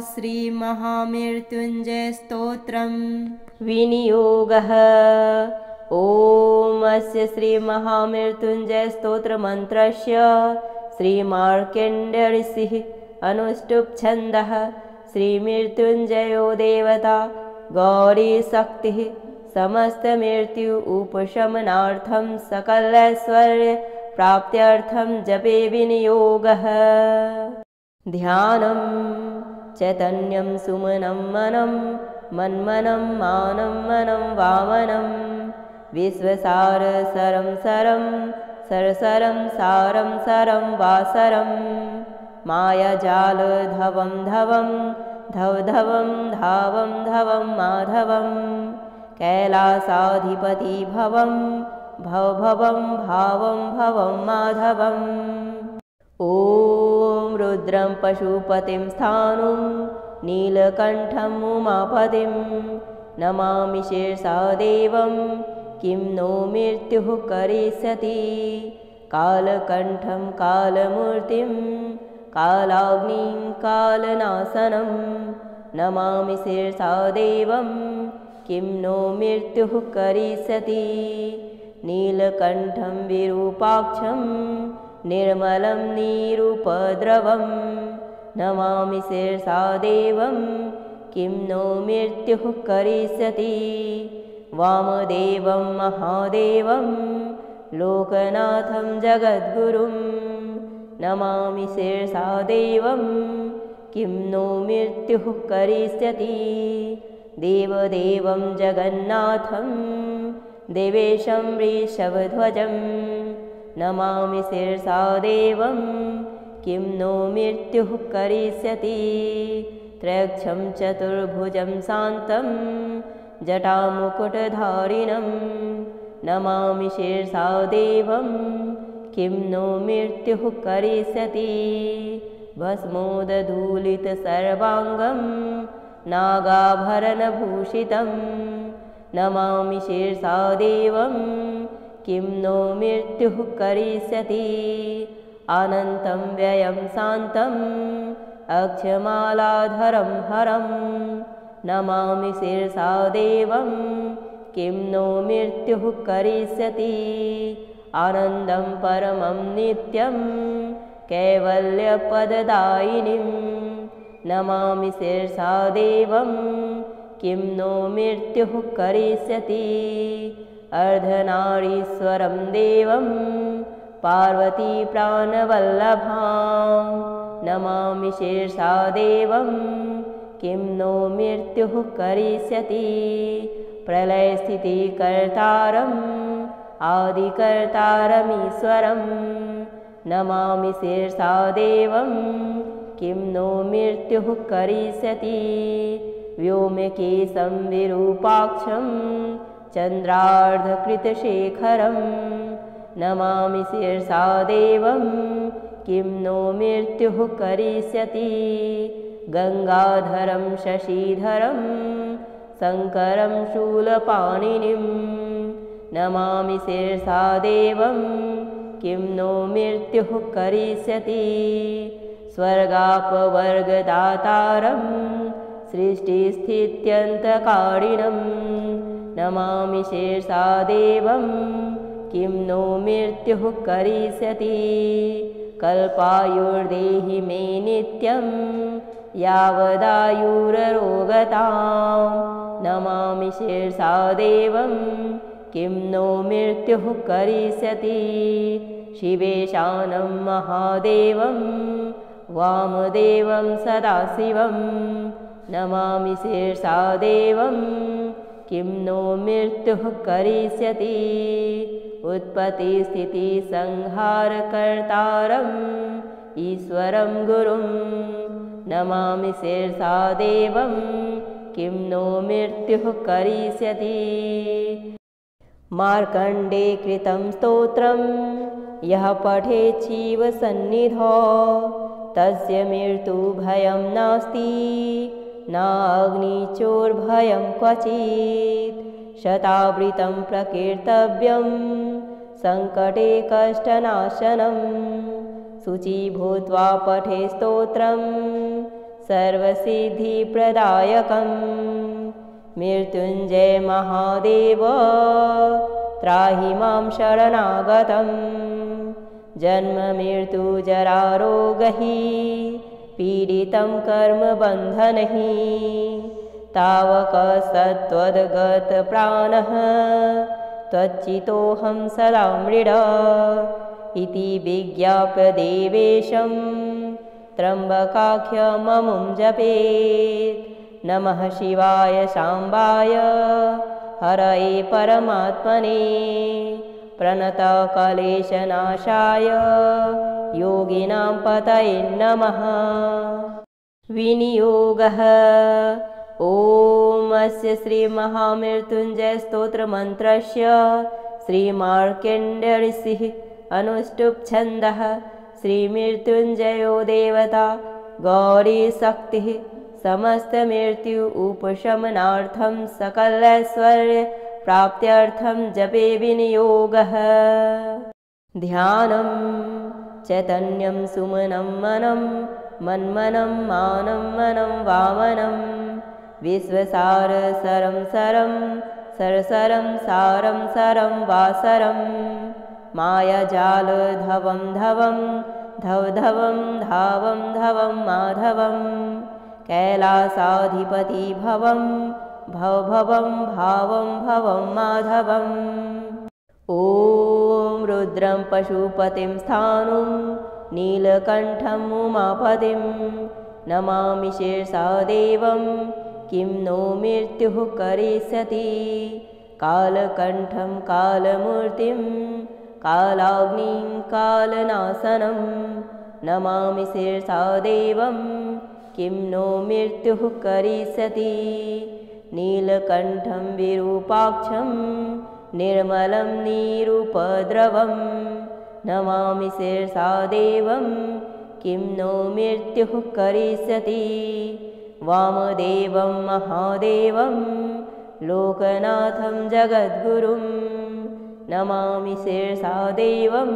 श्रीमहामृत्युञ्जयस्तोत्रम् विनियोगः। ॐ अस्य श्रीमहामृत्युञ्जयस्तोत्रमन्त्रस्य श्रीमार्कण्डेयऋषिः अनुष्टुप् छन्दः। श्रीमृत्युञ्जयो देवता गौरीशक्तिः समस्तमृत्यु उपशमनार्थं सकलैश्वर्य प्राप्त्यर्थं जपे विनियोगः। ध्यानं चैतन्यं सुमनं मनं मन्मनं मानं मनं वामनं विश्वसार सरं सरं सरसरं सारं सरं वासरं मायाजाल धवं धवं धवधवं धावं धवं माधवं कैलासाधिपति भवं भवभवं भावं भवं माधवम्। ॐ रुद्रं पशुपतिं स्थाणुं नीलकण्ठम् उमापतिं नमामि शिरसा देवं किं नो मृत्युः करिष्यति। कालकण्ठं कालमूर्तिं कालाग्निं कालनाशनं नमामि शिरसा देवं किं नो मृत्युः करिष्यति। नीलकण्ठं विरूपाक्षं निर्मलं निरुपद्रवं नमामि शिरसा देवं किं नो मृत्युः करिष्यति। वामदेवं महादेवं लोकनाथं जगद्गुरुं नमामि शिरसा देवं किं नो मृत्युः करिष्यति। देवदेवं जगन्नाथं देवेशं वृषभध्वजं नमामि शिरसा देवं किं नो मृत्युः करिष्यति। त्रयक्षं चतुर्भुजं शान्तं जटामुकुटधारिणं नमामि शिरसा देवं किं नो मृत्युः करिष्यति। भस्मोदधूलितसर्वाङ्गं नागाभरणभूषितं नमामि शिरसा देवं किं नो मृत्युः करिष्यति। अनन्तं व्ययं शान्तम् अक्षमालाधरं हरं नमामि शिरसा देवं किं नो मृत्युः करिष्यति। आनन्दं परमं नित्यं कैवल्यपददायिनीं नमामि शिरसा देवं किं नो मृत्युः करिष्यति। अर्धनारीश्वरं देवं पार्वती प्राणवल्लभां नमामि शिरसा देवं किं नो मृत्युः करिष्यति। प्रलयस्थितिकर्तारम् आदिकर्तारमीश्वरं नमामि शिरसा देवं किं नो मृत्युः करिष्यति। व्योमकेशं विरूपाक्षं चन्द्रार्धकृतशेखरं नमामि शिरसा देवं किं नो मृत्युः करिष्यति। गङ्गाधरं शशिधरं शङ्करं शूलपाणिनिं नमामि शिरसा देवं किं नो मृत्युः करिष्यति। स्वर्गापवर्गदातारं सृष्टिस्थित्यन्तकारिणं नमामि शिरसा देवं किं नो मृत्युः करिष्यति। कल्पायुर्देहि मे नित्यं यावदायुररोगतां नमामि शिरसा देवं किं नो मृत्युः करिष्यति। शिवेशानं महादेवं वामदेवं सदाशिवं नमामि शिरसा देवं किं नो मृत्युः करिष्यति। उत्पत्तिस्थितिसंहारकर्तारम् ईश्वरं गुरुं नमामि शिरसा देवं किं नो मृत्युः करिष्यति। मार्कण्डे कृतं स्तोत्रं यः पठेत् शिवसन्निधौ तस्य मृत्युभयं नास्ति नाग्निचोर्भयं क्वचित्। शतावृतं प्रकीर्तव्यं सङ्कटे कष्टनाशनं शुचि भूत्वा पठे स्तोत्रं सर्वसिद्धिप्रदायकं मृत्युञ्जय महादेव त्राहि मां शरणागतं जन्ममृत्युजरारोगैः पीडितं कर्मबन्धनैः तावकसत्त्वद्गतप्राणः त्वच्चितोऽहं सदा मृड इति विज्ञाप्य देवेशं त्र्यम्बकाख्यममुं जपेत् नमः शिवाय शाम्बाय हरये परमात्मने प्रणतक्लेशनाशाय योगिनां पतये नमः। विनियोगः ॐ अस्य श्रीमहामृत्युञ्जयस्तोत्रमन्त्रस्य श्रीमार्कण्डेयऋषिः अनुष्टुप्छन्दः श्रीमृत्युञ्जयो देवता गौरीशक्तिः समस्तमृत्यु उपशमनार्थं सकलैश्वर्यप्राप्त्यर्थं जपे विनियोगः। ध्यानं चैतन्यं सुमनं मनं मन्मनं मानं मनं वामनं विश्वसारसरं सरं सरसरं सारं सरं वासरं मायाजालधवं धवं धवधवं धावं धवं माधवं कैलासाधिपति भवं भवभवं भावं भवं माधवम् ॐ रुद्रं पशुपतिं स्थाणुं नीलकण्ठम् उमापतिं नमामि शिरसा देवं किं नो मृत्युः करिष्यति कालकण्ठं कालमूर्तिं कालाग्निं कालनाशनं नमामि शिरसा देवं किं नो मृत्युः करिष्यति नीलकण्ठं विरूपाक्षं निर्मलं निरुपद्रवं नमामि शिरसा देवं किं नो मृत्युः करिष्यति वामदेवं महादेवं लोकनाथं जगद्गुरुं नमामि शिरसा देवं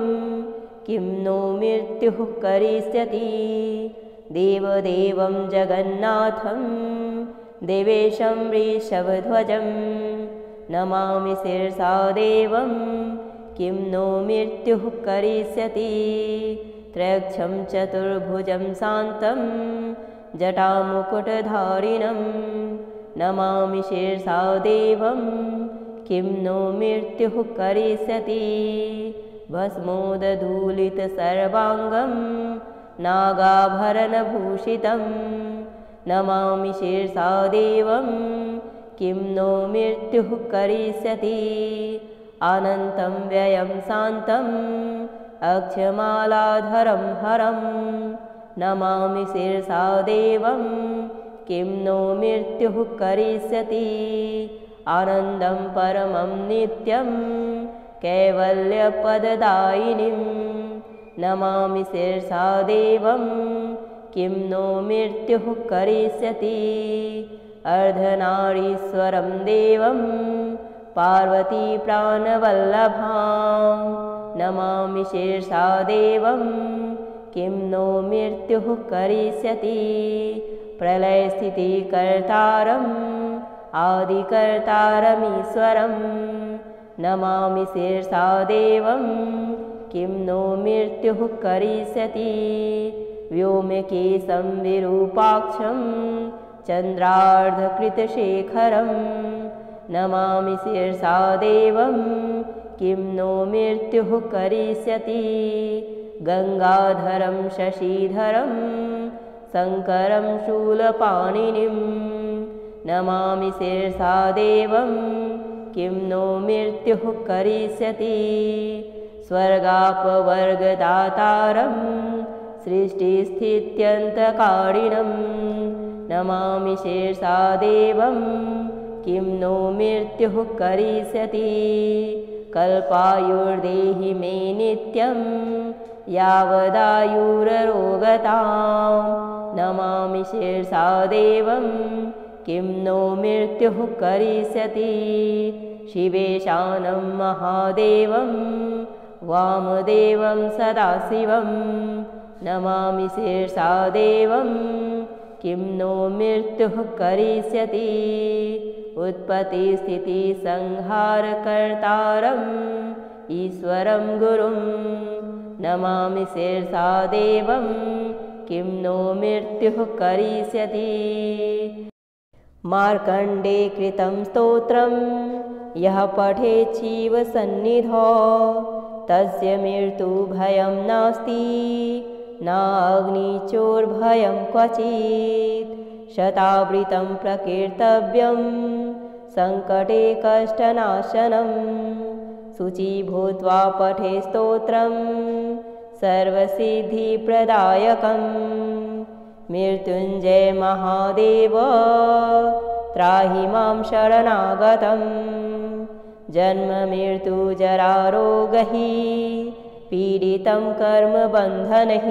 किं नो मृत्युः करिष्यति देवदेवं जगन्नाथं देवेशं वृषभध्वजं नमामि शिरसा देवं किं नो मृत्युः करिष्यति त्रयक्षं चतुर्भुजं शान्तं जटामुकुटधारिणं नमामि शिरसा देवं किं नो मृत्युः करिष्यति भस्मोदधूलितसर्वाङ्गं नागाभरणभूषितं नमामि शिरसा देवं किं नो मृत्युः करिष्यति अनन्तं व्ययं शान्तम् अक्षमालाधरं हरं नमामि शिरसा देवं किं नो मृत्युः करिष्यति आनन्दं परमं नित्यं कैवल्यपददायिनीं नमामि शिरसा देवं किं नो मृत्युः करिष्यति अर्धनारीश्वरं देवं पार्वतीप्राणवल्लभां नमामि शिरसा देवं किं नो मृत्युः करिष्यति प्रलयस्थितिकर्तारम् आदिकर्तारमीश्वरं नमामि शिरसा देवं किं नो मृत्युः करिष्यति व्योमकेशं विरूपाक्षं चन्द्रार्धकृतशेखरं नमामि शिरसा देवं किं नो मृत्युः करिष्यति गंगाधरं शशिधरं शङ्करं शूलपाणिनिं नमामि शिरसा देवं किं नो मृत्युः करिष्यति स्वर्गापवर्गदातारं सृष्टिस्थित्यन्तकारिणं नमामि शिरसा देवं किं नो मृत्युः करिष्यति कल्पायुर्देहि मे नित्यं यावदायुररोगतां नमामि शिरसा देवं किं नो मृत्युः करिष्यति शिवेशानं महादेवं वामदेवं सदाशिवं नमामि शिरसा देवं किं नो मृत्युः करिष्यति। उत्पत्तिस्थितिसंहारकर्तारम् ईश्वरं गुरुं नमामि शिरसा देवं किं नो मृत्युः करिष्यति। मार्कण्डे कृतं स्तोत्रं यः पठेत् शिवसन्निधौ तस्य मृत्युभयं नास्ति नाग्निचोर्भयं क्वचित्। शतावृतं प्रकीर्तव्यं सङ्कटे कष्टनाशनं शुचि भूत्वा पठे स्तोत्रं सर्वसिद्धिप्रदायकं। मृत्युञ्जय महादेव त्राहि मां शरणागतं। जन्म मृत्युजरारोगैः पीडितं कर्मबन्धनैः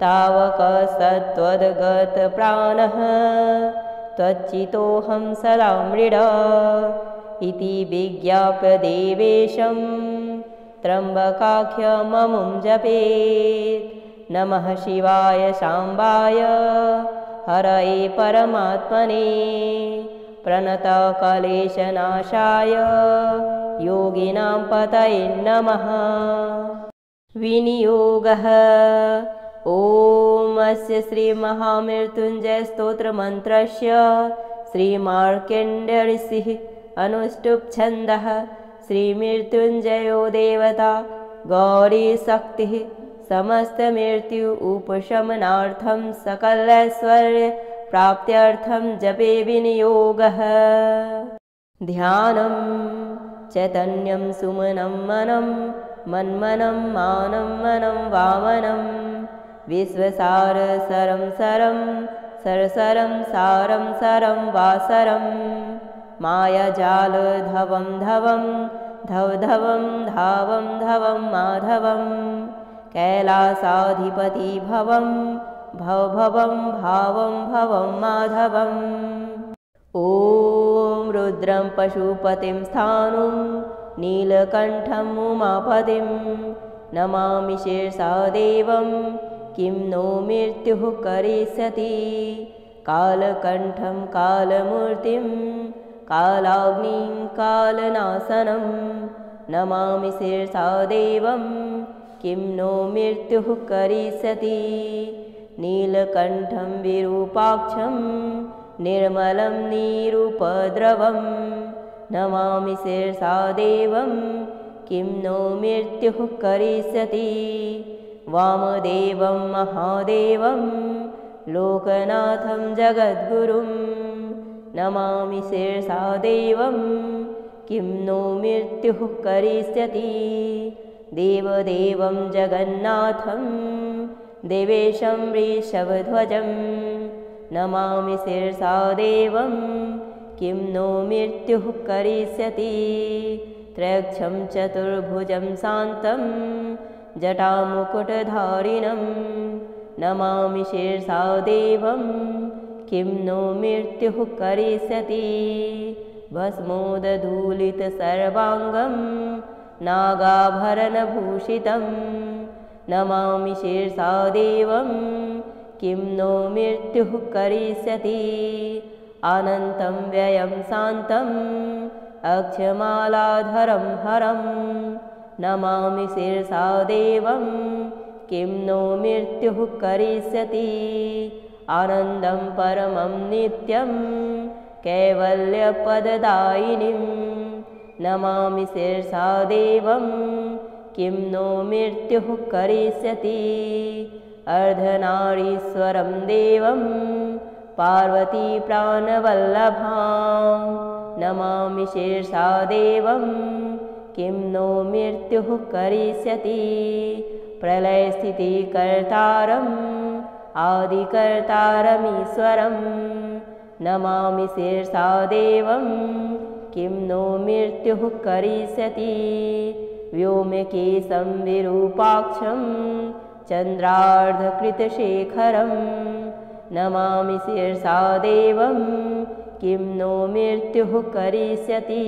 तावक सत्त्वद्गतप्राणः त्वच्चितोऽहं सदा मृड इति विज्ञाप्य देवेशं त्र्यम्बकाख्यममुं जपेत्। नमः शिवाय शाम्बाय हरये परमात्मने प्रणतक्लेशनाशाय योगिनां पतये नमः। विनियोगः ॐ अस्य श्रीमहामृत्युञ्जयस्तोत्रमन्त्रस्य श्रीमार्कण्डेयऋषिः अनुष्टुप्छन्दः। श्रीमृत्युञ्जयो देवता गौरीशक्तिः समस्तमृत्यु उपशमनार्थं सकलैश्वर्यप्राप्त्यर्थं जपे विनियोगः। ध्यानं चैतन्यं सुमनं मनं मन्मनं मानं मनं वामनं विश्वसारसरं सरं सरसरं सारं सरं वासरं मायाजालधवं धवं धवधवं धावं धवं माधवं कैलासाधिपति भवं भवभवं भावं भवं माधवम्। ॐ रुद्रं पशुपतिं स्थाणुं नीलकण्ठम् उमापतिं नमामि शिरसा देवं किं नो मृत्युः करिष्यति। कालकण्ठं कालमूर्तिं कालाग्निं कालनाशनं नमामि शिरसा देवं किं नो मृत्युः करिष्यति। नीलकण्ठं विरूपाक्षं निर्मलं निरुपद्रवं नमामि शिरसा देवं किं नो मृत्युः करिष्यति। वामदेवं महादेवं लोकनाथं जगद्गुरुं नमामि शिरसा देवं किं नो मृत्युः करिष्यति। देवदेवं जगन्नाथं देवेशं वृषभध्वजं नमामि शिरसा देवं किं नो मृत्युः करिष्यति। त्रयक्षं चतुर्भुजं शान्तं जटामुकुटधारिणं नमामि शिरसा देवं किं नो मृत्युः करिष्यति। भस्मोदधूलितसर्वाङ्गं नागाभरणभूषितं नमामि शिरसा देवं किं नो मृत्युः करिष्यति। अनन्तं व्ययं शान्तम् अक्षमालाधरं हरं नमामि शिरसा देवं किं नो मृत्युः करिष्यति। आनन्दं परमं नित्यं कैवल्यपददायिनीं नमामि शिरसा देवं किं नो मृत्युः करिष्यति। अर्धनारीश्वरं देवं पार्वती प्राणवल्लभां नमामि शिरसा देवं किं नो मृत्युः करिष्यति। प्रलयस्थितिकर्तारम् आदिकर्तारमीश्वरं नमामि शिरसा देवं किं नो मृत्युः करिष्यति। व्योमकेशं विरूपाक्षं चन्द्रार्धकृतशेखरं नमामि शिरसा देवं किं नो मृत्युः करिष्यति।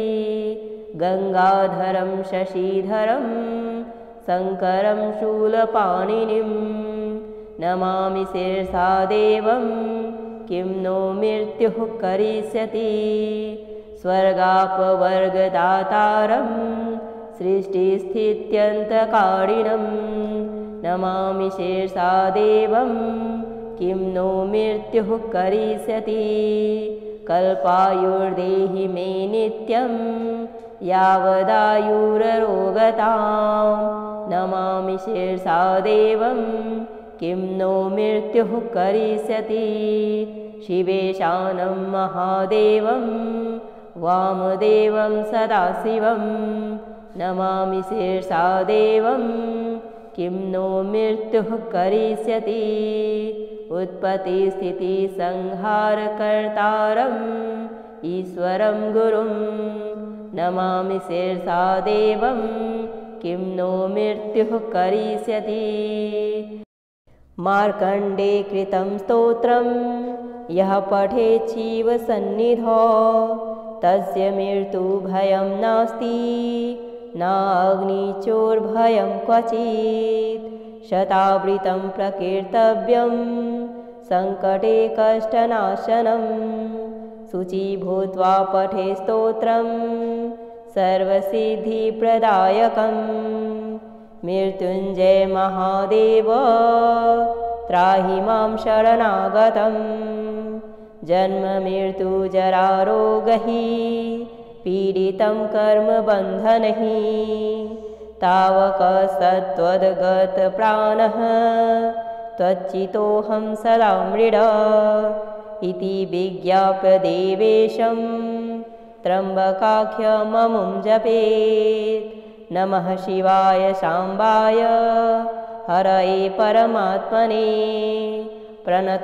गङ्गाधरं शशिधरं शङ्करं शूलपाणिनिं नमामि शिरसा देवं किं नो मृत्युः करिष्यति स्वर्गापवर्गदातारं सृष्टिस्थित्यन्तकारिणं नमामि शिरसा देवं किं नो मृत्युः करिष्यति कल्पायुर्देहि मे नित्यं यावदायुररोगतां नमामि शिरसा देवं किं नो मृत्युः करिष्यति शिवेशानं महादेवं वामदेवं सदाशिवं नमामि शिरसा देवं किं नो मृत्युः करिष्यति उत्पत्तिस्थितिसंहारकर्तारम् ईश्वरं गुरुं नमामि शिरसा देवं किं नो मृत्युः करिष्यति मार्कण्डे कृतं स्तोत्रं यः पठेत् शिवसन्निधौ तस्य मृत्युभयं नास्ति नाग्निचोर्भयं क्वचित् शतावृतं प्रकीर्तव्यं सङ्कटे कष्टनाशनं शुचि भूत्वा पठे स्तोत्रं सर्वसिद्धिप्रदायकं मृत्युञ्जय महादेव त्राहि मां शरणागतं जन्ममृत्युजरारोगैः पीडितं कर्मबन्धनैः तावक सत्त्वद्गतप्राणः त्वच्चितोऽहं सदा मृड इति विज्ञाप्य देवेशं त्र्यम्बकाख्यममुं जपेत् नमः शिवाय शाम्बाय हरये परमात्मने प्रणतक्लेशनाशाय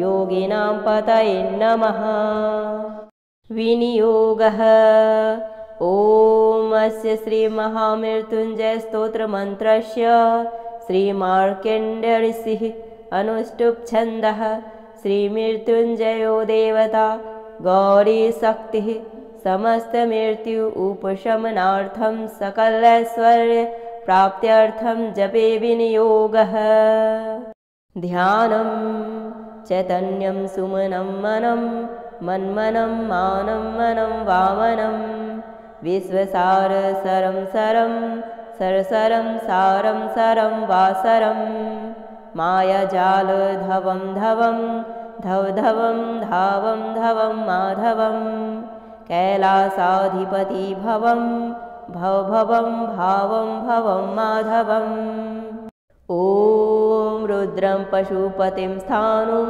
योगिनां पतये नमः विनियोगः ॐ अस्य श्रीमहामृत्युञ्जयस्तोत्रमन्त्रस्य श्रीमार्कण्डेयऋषिः अनुष्टुप्छन्दः श्रीमृत्युञ्जयो देवता गौरीशक्तिः समस्तमृत्यु उपशमनार्थं सकलैश्वर्यप्राप्त्यर्थं जपे विनियोगः ध्यानं चैतन्यं सुमनं मनं मन्मनं मानं मनं वामनं विश्वसारसरं सरं सरसरं सारं सरं वासरं मायाजालधवं धवं धवधवं धावं धवं माधवं कैलासाधिपति भवं भवभवं भावं भवं माधवम् ॐ रुद्रं पशुपतिं स्थाणुं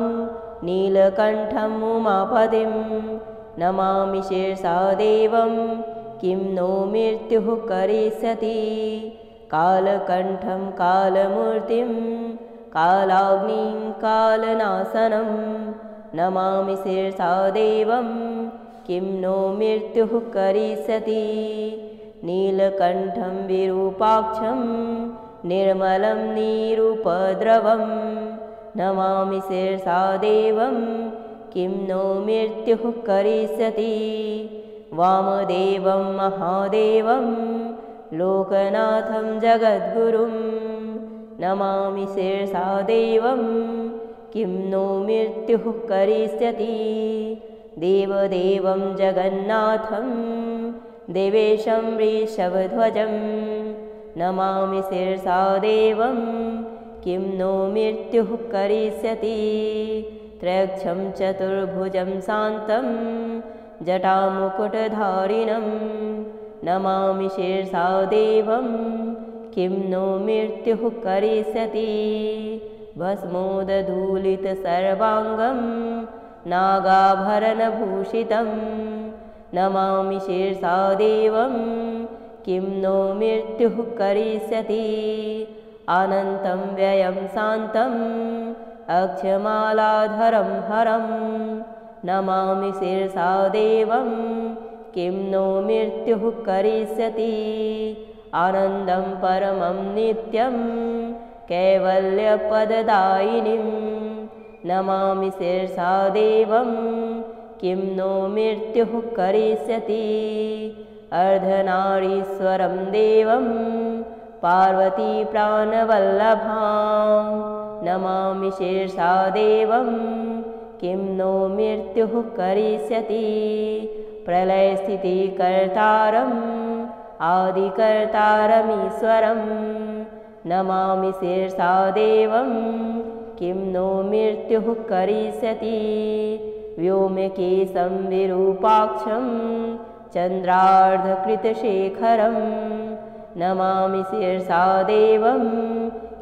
नीलकण्ठम् उमापतिं नमामि शिरसा देवं किं नो मृत्युः करिष्यति कालकण्ठं कालमूर्तिं कालाग्निं कालनाशनं नमामि शिरसा देवं किं नो मृत्युः करिष्यति नीलकण्ठं विरूपाक्षं निर्मलं निरुपद्रवं नमामि शिरसा देवं किं नो मृत्युः करिष्यति वामदेवं महादेवं लोकनाथं जगद्गुरुं नमामि शिरसा देवं किं नो मृत्युः करिष्यति देवदेवं जगन्नाथं देवेशं वृषभध्वजं नमामि शिरसा देवं किं नो मृत्युः करिष्यति त्रयक्षं चतुर्भुजं शान्तं जटामुकुटधारिणं नमामि शिरसा देवं किं नो मृत्युः करिष्यति भस्मोदधूलितसर्वाङ्गं नागाभरणभूषितं नमामि शिरसा देवं किं नो मृत्युः करिष्यति अनन्तं व्ययं शान्तम् अक्षमालाधरं हरं नमामि शिरसा देवं किं नो मृत्युः करिष्यति आनन्दं परमं नित्यं कैवल्यपददायिनीं नमामि शिरसा देवं किं नो मृत्युः करिष्यति अर्धनारीश्वरं देवं पार्वती प्राणवल्लभां नमामि शीर्षा देवं किं नो मृत्युः करिष्यति प्रलयस्थितिकर्तारम् आदिकर्तारमीश्वरं नमामि शीर्षा देवं किं नो मृत्युः करिष्यति व्योमकेशं विरूपाक्षं चन्द्रार्धकृतशेखरं नमामि शीर्षा देवं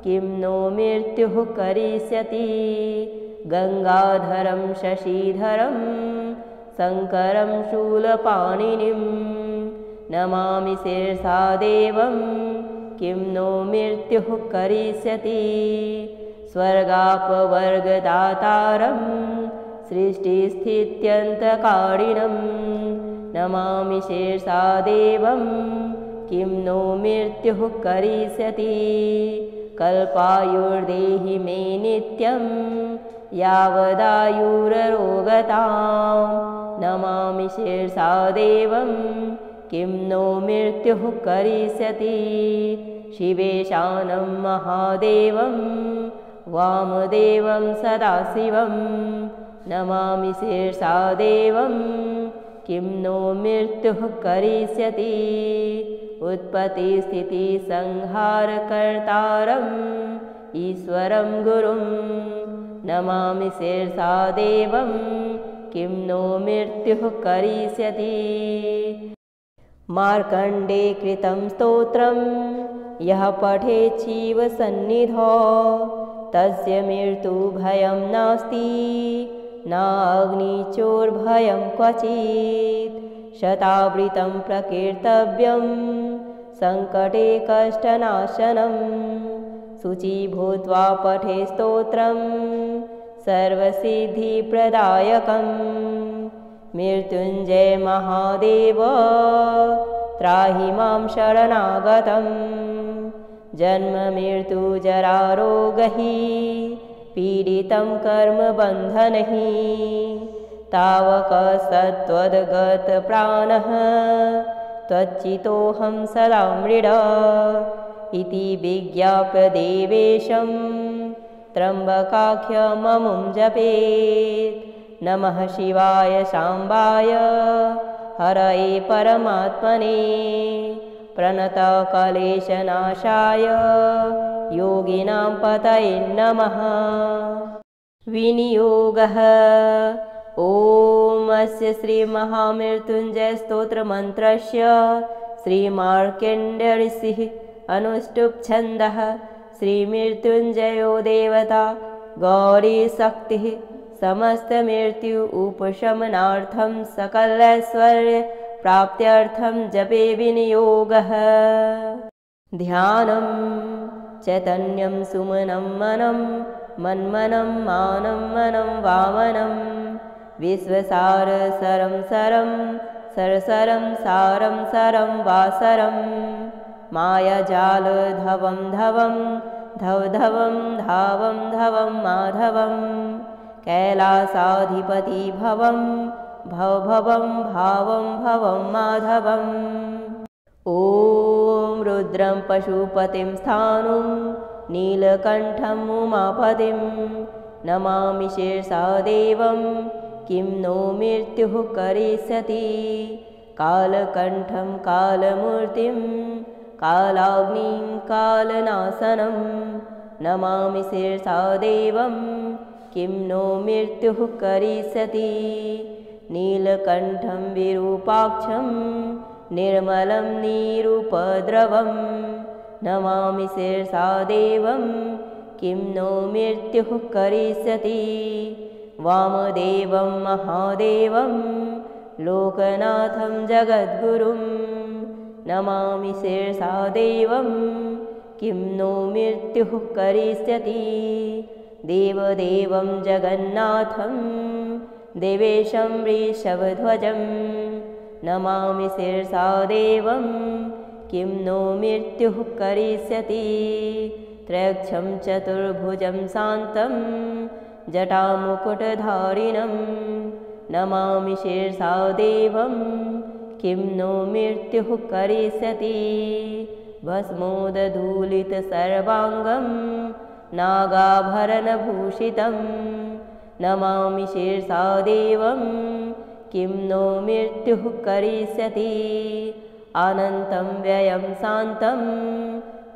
किं नो मृत्युः करिष्यति गंगाधरं शशिधरं शङ्करं शूलपाणिनिं नमामि शीर्षा देवं किं नो मृत्युः करिष्यति स्वर्गापवर्गदातारं सृष्टिस्थित्यन्तकारिणं नमामि शीर्षा देवं किं नो मृत्युः करिष्यति कल्पायुर्देहि मे नित्यं यावदायुररोगतां नमामि शीर्षा देवं किं नो मृत्युः करिष्यति शिवेशानं महादेवं वामदेवं सदाशिवं नमामि शीर्षा देवं किं नो मृत्युः करिष्यति उत्पत्तिस्थितिसंहारकर्तारम् ईश्वरं गुरुं नमामि शीर्षा देवं किं नो मृत्युः करिष्यति मार्कण्डे कृतं स्तोत्रं यः पठेत् शिवसन्निधौ तस्य मृत्युभयं नास्ति नाग्निचोर्भयं क्वचित् शतावृतं प्रकीर्तव्यं सङ्कटे कष्टनाशनं शुचि भूत्वा पठे स्तोत्रं सर्वसिद्धिप्रदायकं मृत्युञ्जय महादेव त्राहि मां शरणागतं जन्ममृत्युजरारोगैः पीडितं कर्मबन्धनैः तावक सत्त्वद्गतप्राणः त्वच्चितोऽहं सदा मृड इति विज्ञाप्य देवेशं त्र्यम्बकाख्यममुं जपेत् नमः शिवाय शाम्बाय हरये परमात्मने प्रणतक्लेशनाशाय योगिनां पतये नमः विनियोगः ॐ अस्य श्रीमहामृत्युञ्जयस्तोत्रमन्त्रस्य श्रीमार्कण्डेयऋषिः अनुष्टुप्छन्दः श्रीमृत्युञ्जयो देवता गौरीशक्तिः समस्तमृत्यु उपशमनार्थं सकलैश्वर्यप्राप्त्यर्थं जपे विनियोगः ध्यानं चैतन्यं सुमनं मनं मन्मनं मानं मनं वामनं विश्वसारसरं सरं सरसरं सारं सरं वासरं मायाजालधवं धवं धवधवं धावं धवं माधवं कैलासाधिपति भवं भवभवं भावं भवं माधवम् ॐ रुद्रं पशुपतिं स्थाणुं नीलकण्ठं उमापतिं नमामि शीर्षा देवं किं नो मृत्युः करिष्यति कालकण्ठं कालमूर्तिं कालाग्निं कालनाशनं नमामि शीर्षा देवं किं नो मृत्युः करिष्यति नीलकण्ठं विरूपाक्षं निर्मलं निरुपद्रवं नमामि शीर्षा देवं किं नो मृत्युः करिष्यति वामदेवं महादेवं लोकनाथं जगद्गुरुं नमामि शीर्षा देवं किं नो मृत्युः करिष्यति देवदेवं जगन्नाथं देवेशं वृषभध्वजं नमामि शीर्षा देवं किं नो मृत्युः करिष्यति त्रयक्षं चतुर्भुजं शान्तं जटामुकुटधारिणं नमामि शीर्षा देवं किं नो मृत्युः करिष्यति भस्मोदधूलितसर्वाङ्गं नागाभरणभूषितं नमामि शिरसा देवं किं नो मृत्युः करिष्यति अनन्तं व्ययं शान्तम्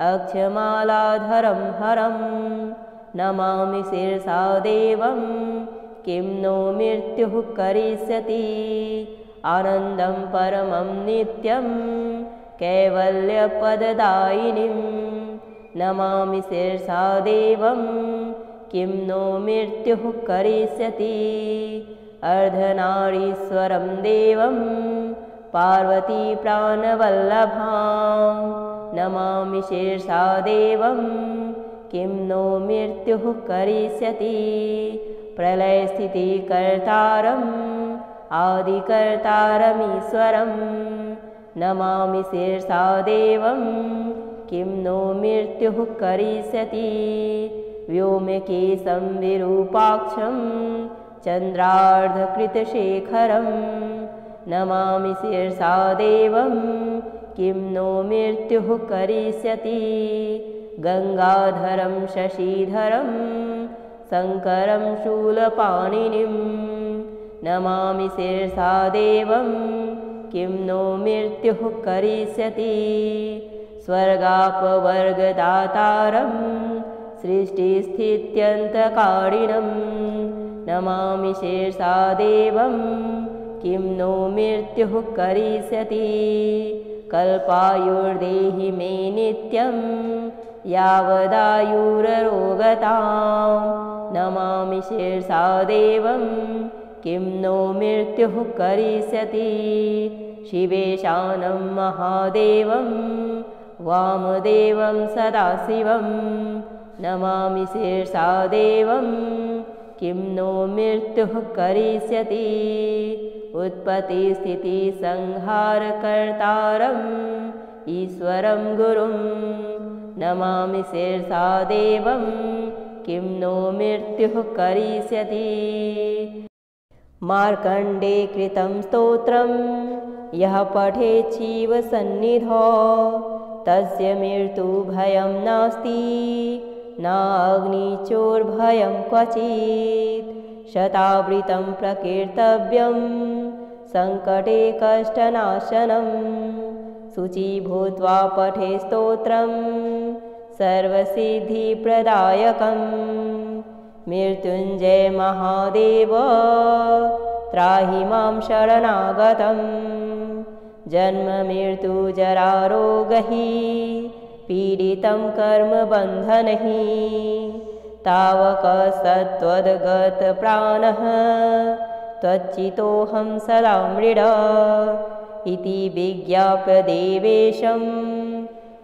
अक्षमालाधरं हरं नमामि शिरसा देवं किं नो मृत्युः करिष्यति आनन्दं परमं नित्यं कैवल्यपददायिनीं नमामि शिरसा देवं किं नो मृत्युः करिष्यति अर्धनारीश्वरं देवं पार्वतीप्राणवल्लभां नमामि शिरसा देवं किं नो मृत्युः करिष्यति प्रलयस्थितिकर्तारम् आदिकर्तारमीश्वरं नमामि शिरसा देवं किं नो मृत्युः करिष्यति व्योमकेशं विरूपाक्षं चन्द्रार्धकृतशेखरं नमामि शिरसा देवं किं नो मृत्युः करिष्यति गङ्गाधरं शशिधरं शङ्करं शूलपाणिनिं नमामि शिरसा देवं किं नो मृत्युः करिष्यति स्वर्गापवर्गदातारं सृष्टिस्थित्यन्तकारिणं नमामि शिरसा देवं किं नो मृत्युः करिष्यति कल्पायुर्देहि मे नित्यं यावदायुररोगतां नमामि शिरसा देवं किं नो मृत्युः करिष्यति शिवेशानं महादेवं वामदेवं सदाशिवं नमामि शिरसा देवं किं नो मृत्युः करिष्यति उत्पत्तिस्थितिसंहारकर्तारम् ईश्वरं गुरुं नमामि शिरसा देवं किं नो मृत्युः करिष्यति मार्कण्डे कृतं स्तोत्रं यः पठेत् शिवसन्निधौ तस्य मृत्युभयं नास्ति नाग्निचोर्भयं क्वचित् शतावृतं प्रकीर्तव्यं सङ्कटे कष्टनाशनं शुचि भूत्वा पठे स्तोत्रं सर्वसिद्धिप्रदायकं मृत्युञ्जय महादेव त्राहि मां शरणागतं जन्ममृत्युजरारोगैः पीडितं कर्मबन्धनैः तावक सत्त्वद्गतप्राणः त्वच्चितोऽहं सदा मृड इति विज्ञाप्य देवेशं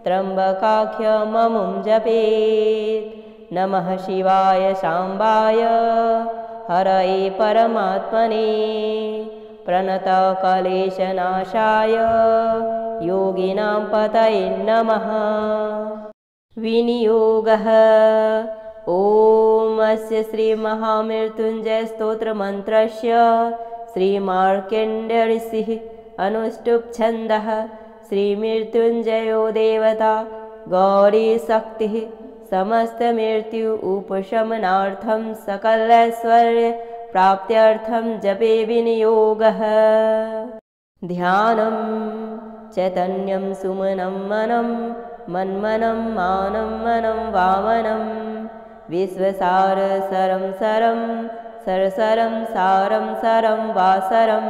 त्र्यम्बकाख्यममुं जपेत् नमः शिवाय शाम्बाय हरये परमात्मने प्रणतकलेशनाशाय योगिनां पतये नमः विनियोगः ॐ अस्य श्रीमहामृत्युञ्जयस्तोत्रमन्त्रस्य श्रीमार्कण्डेयऋषिः अनुष्टुप्छन्दः श्रीमृत्युञ्जयो देवता गौरीशक्तिः समस्तमृत्यु उपशमनार्थं सकलैश्वर्यप्राप्त्यर्थं जपे विनियोगः ध्यानं चैतन्यं सुमनं मनं मन्मनं मानं मनं वामनं विश्वसारसरं सरं सरसरं सारं सरं वासरं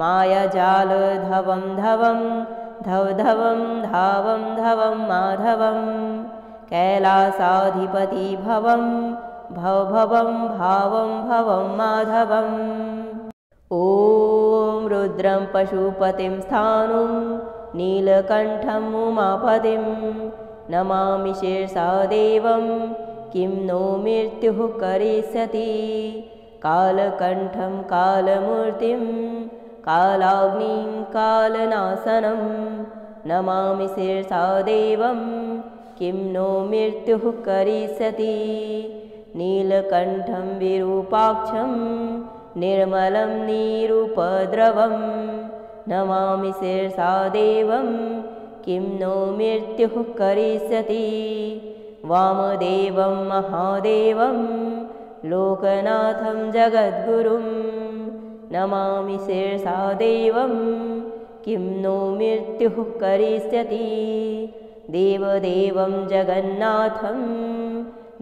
मायाजालधवं धवं धवधवं धावं धवं माधवं कैलासाधिपति भवं भवभवं भावं भवं माधवम् ॐ रुद्रं पशुपतिं स्थाणुं नीलकण्ठं उमापतिं नमामि शिरसा देवं किं नो मृत्युः करिष्यति कालकण्ठं कालमूर्तिं कालाग्निं कालनाशनं नमामि शिरसा देवं किं नो मृत्युः करिष्यति नीलकण्ठं विरूपाक्षं निर्मलं निरुपद्रवं नमामि शिरसा देवं किं नो मृत्युः करिष्यति। वामदेवं महादेवं लोकनाथं जगद्गुरुं नमामि शिरसा देवं किं नो मृत्युः करिष्यति। देवदेवं जगन्नाथं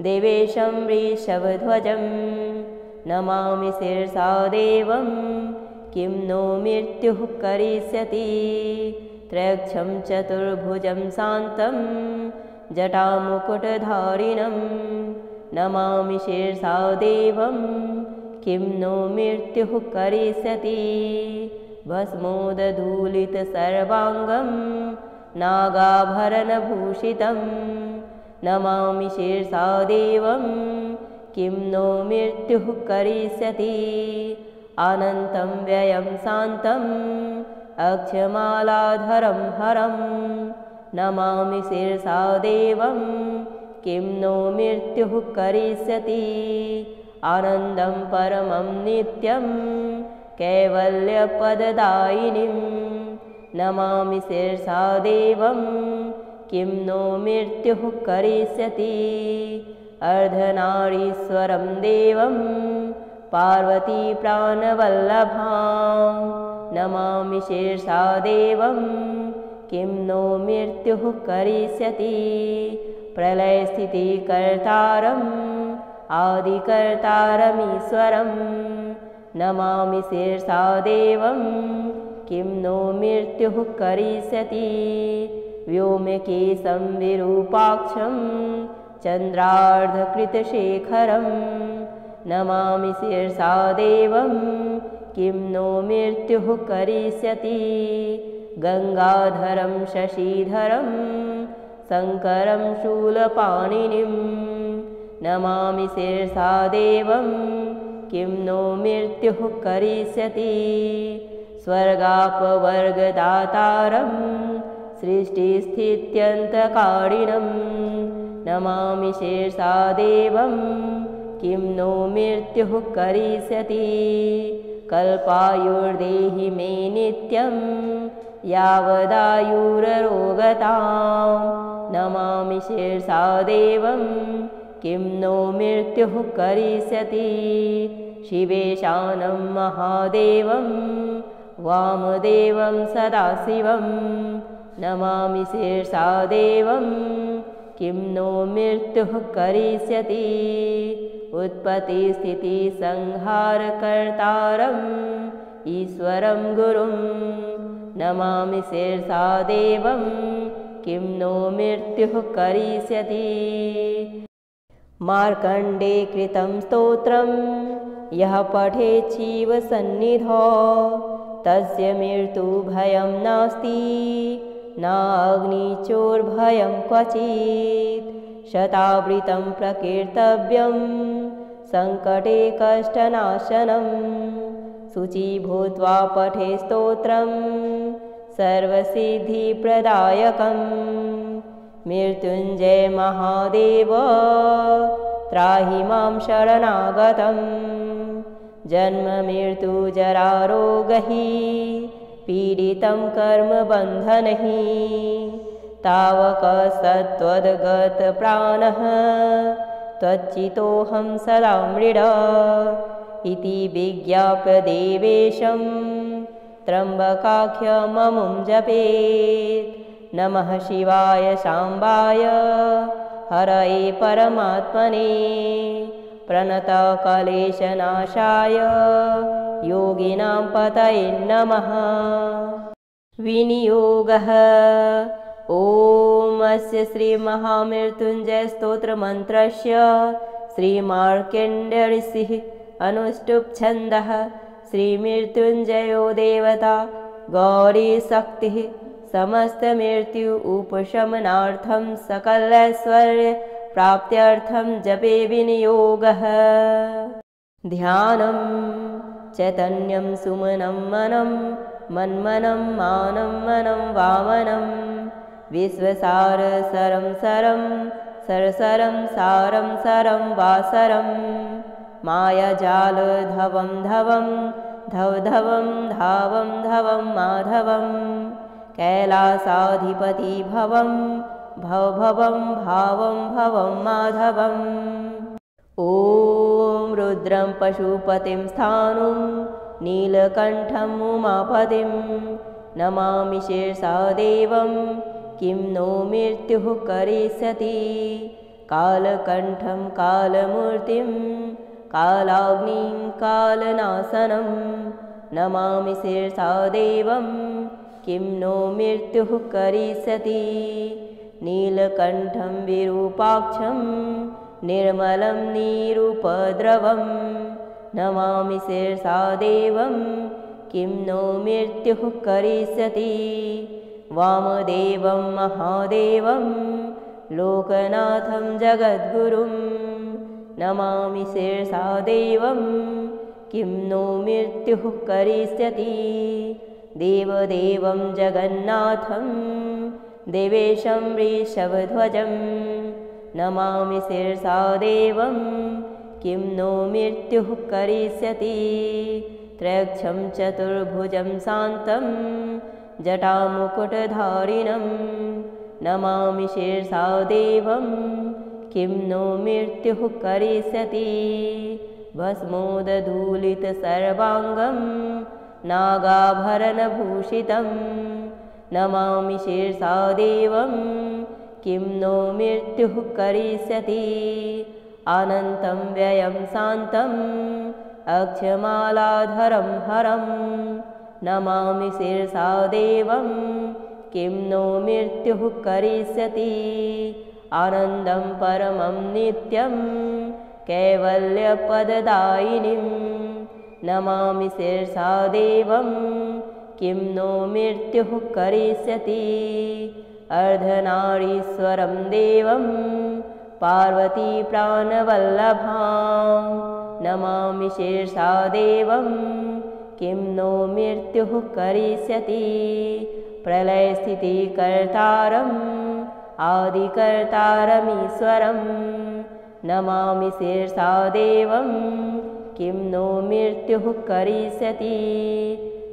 देवेशं वृषभध्वजं नमामि शिरसा देवं किं नो मृत्युः करिष्यति। त्रयक्षं चतुर्भुजं शान्तं जटामुकुटधारिणं नमामि शिरसा देवं किं नो मृत्युः करिष्यति। भस्मोदधूलितसर्वाङ्गं नागाभरणभूषितं नमामि शिरसा देवं किं नो मृत्युः करिष्यति। अनन्तं व्ययं शान्तं अक्षमालाधरं हरं नमामि शिरसा देवं किं नो मृत्युः करिष्यति। आनन्दं परमं नित्यं कैवल्यपददायिनीं नमामि शिरसा देवं किं नो मृत्युः करिष्यति। अर्धनारीश्वरं देवं पार्वती प्राणवल्लभां नमामि शिरसा देवं किं नो मृत्युः करिष्यति। प्रलयस्थितिकर्तारम् आदिकर्तारमीश्वरं नमामि शिरसा देवं किं नो मृत्युः करिष्यति। व्योमकेशं विरूपाक्षं चन्द्रार्धकृतशेखरं नमामि शिरसा देवं किं नो मृत्युः करिष्यति। गंगाधरं शशिधरं शङ्करं शूलपाणिनिं नमामि शिरसा देवं किं नो मृत्युः करिष्यति। स्वर्गापवर्गदातारं सृष्टिस्थित्यन्तकारिणं नमामि शिरसा देवं किं नो मृत्युः करिष्यति। कल्पायुर्देहि मे नित्यं यावदायुररोगतां नमामि शिरसा देवं किं नो मृत्युः करिष्यति। शिवेशानं महादेवं वामदेवं सदाशिवं नमामि शिरसा देवं किं नो मृत्युः करिष्यति। उत्पत्तिस्थितिसंहारकर्तारम् ईश्वरं गुरुं नमामि शिरसा देवं किं नो मृत्युः करिष्यति। मार्कण्डे कृतं स्तोत्रं यः पठेत् शिवसन्निधौ तस्य मृत्युभयं नास्ति नाग्निचोर्भयं क्वचित्। शतावृतं प्रकीर्तव्यं सङ्कटे कष्टनाशनं शुचि भूत्वा पठे स्तोत्रं सर्वसिद्धिप्रदायकं। मृत्युञ्जय महादेव त्राहि मां शरणागतं। जन्ममृत्युजरारोगैः पीडितं कर्मबन्धनैः तावक सत्त्वद्गतप्राणः त्वच्चितोऽहं सदा मृड इति विज्ञाप्य देवेशं त्र्यम्बकाख्यममुं जपेत्। नमः शिवाय शाम्बाय हरये परमात्मने प्रणतकलेशनाशाय योगिनां पतये नमः। विनियोगः ॐ अस्य श्रीमहामृत्युञ्जयस्तोत्रमन्त्रस्य श्रीमार्कण्डेयऋषिः अनुष्टुप्-छन्दः। श्रीमृत्युञ्जयो देवता गौरीशक्तिः समस्तमृत्यु उपशमनार्थं सकलैश्वर्यप्राप्त्यर्थं जपे विनियोगः। ध्यानं चैतन्यं सुमनं मनं मन्मनं मानं मनं वामनं विश्वसारसरं सरं सरसरं सारं सरं वासरं मायाजालधवं धवं धवधवं धावं धवं माधवं कैलासाधिपति भवं भवभवं भावं भवं माधवम्। ॐ रुद्रं पशुपतिं स्थाणुं नीलकण्ठं उमापतिं नमामि शिरसा देवं किं नो मृत्युः करिष्यति। कालकण्ठं कालमूर्तिं कालाग्निं कालनाशनं नमामि शिरसा देवं किं नो मृत्युः करिष्यति। नीलकण्ठं विरूपाक्षं निर्मलं निरुपद्रवं नमामि शिरसा देवं किं नो मृत्युः करिष्यति। वामदेवं महादेवं लोकनाथं जगद्गुरुं नमामि शिरसा देवं किं नो मृत्युः करिष्यति। देवदेवं जगन्नाथं देवेशं वृषभध्वजं नमामि शिरसा देवं किं नो मृत्युः करिष्यति। त्रयक्षं चतुर्भुजं शान्तं जटामुकुटधारिणं नमामि शिरसा देवं किं नो मृत्युः करिष्यति। भस्मोदधूलितसर्वाङ्गं नागाभरणभूषितं नमामि शिरसा देवं किं नो मृत्युः करिष्यति। अनन्तं व्ययं शान्तम् अक्षमालाधरं हरं नमामि शिरसा देवं किं नो मृत्युः करिष्यति। आनन्दं परमं नित्यं कैवल्यपददायिनीं नमामि शिरसा देवं किं नो मृत्युः करिष्यति। अर्धनारीश्वरं देवं पार्वती प्राणवल्लभां नमामि शिरसा देवं किं नो मृत्युः करिष्यति। प्रलयस्थितिकर्तारम् आदिकर्तारमीश्वरं नमामि शिरसा देवं किं नो मृत्युः करिष्यति।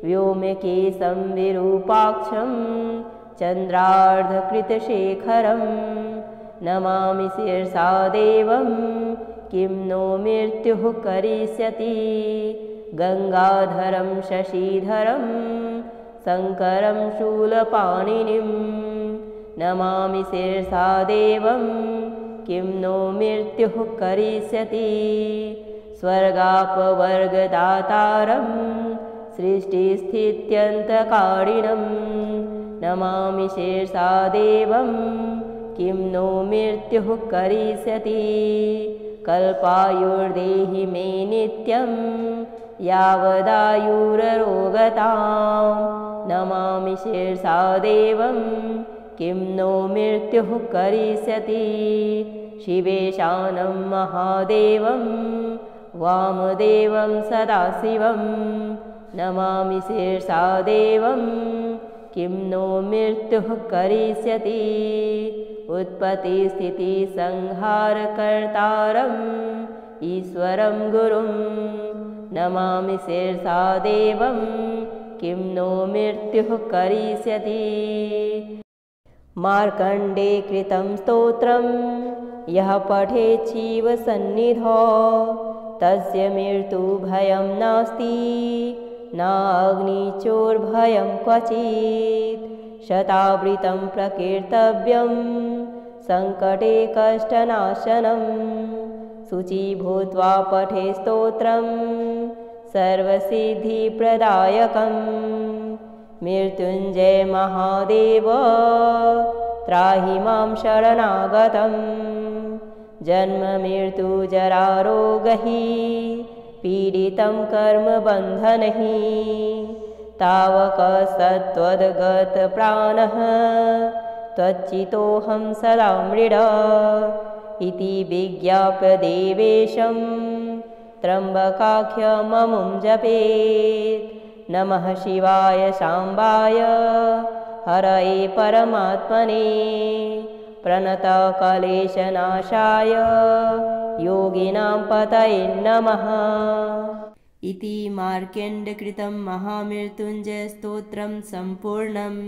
व्योमकेशं विरूपाक्षं चन्द्रार्धकृतशेखरं नमामि शिरसा देवं किं नो मृत्युः करिष्यति। गंगाधरं शशिधरं शङ्करं शूलपाणिनिं नमामि शिरसा देवं किं नो मृत्युः करिष्यति। स्वर्गापवर्गदातारं सृष्टिस्थित्यन्तकारिणं नमामि शिरसा देवं किं नो मृत्युः करिष्यति। कल्पायुर्देहि मे नित्यं यावदायुररोगतां नमामि शिरसा देवं किं नो मृत्युः करिष्यति। शिवेशानं महादेवं वामदेवं सदाशिवं नमामि शिरसा देवं किं नो मृत्युः करिष्यति। उत्पत्तिस्थितिसंहारकर्तारम् ईश्वरं गुरुं नमामि शिरसा देवं किं नो मृत्युः करिष्यति। मार्कण्डे कृतं स्तोत्रं यः पठेत् शिवसन्निधौ तस्य मृत्युभयं नास्ति नाग्निचोर्भयं क्वचित्। शतावृतं प्रकीर्तव्यं सङ्कटे कष्टनाशनं शुचिभूत्वा पठे स्तोत्रं सर्वसिद्धिप्रदायकं। मृत्युञ्जय महादेव त्राहि मां शरणागतं। जन्ममृत्युजरारोगैः पीडितं कर्मबन्धनैः तावक सत्त्वद्गतप्राणः त्वच्चितोऽहं सदा मृड इति विज्ञाप्य देवेशं त्र्यम्बकाख्यममुं जपेत्। नमः शिवाय शाम्बाय हरये परमात्मने प्रणतकलेशनाशाय योगिनां पतये नमः। इति मार्कण्डकृतं महामृत्युञ्जयस्तोत्रं सम्पूर्णम्।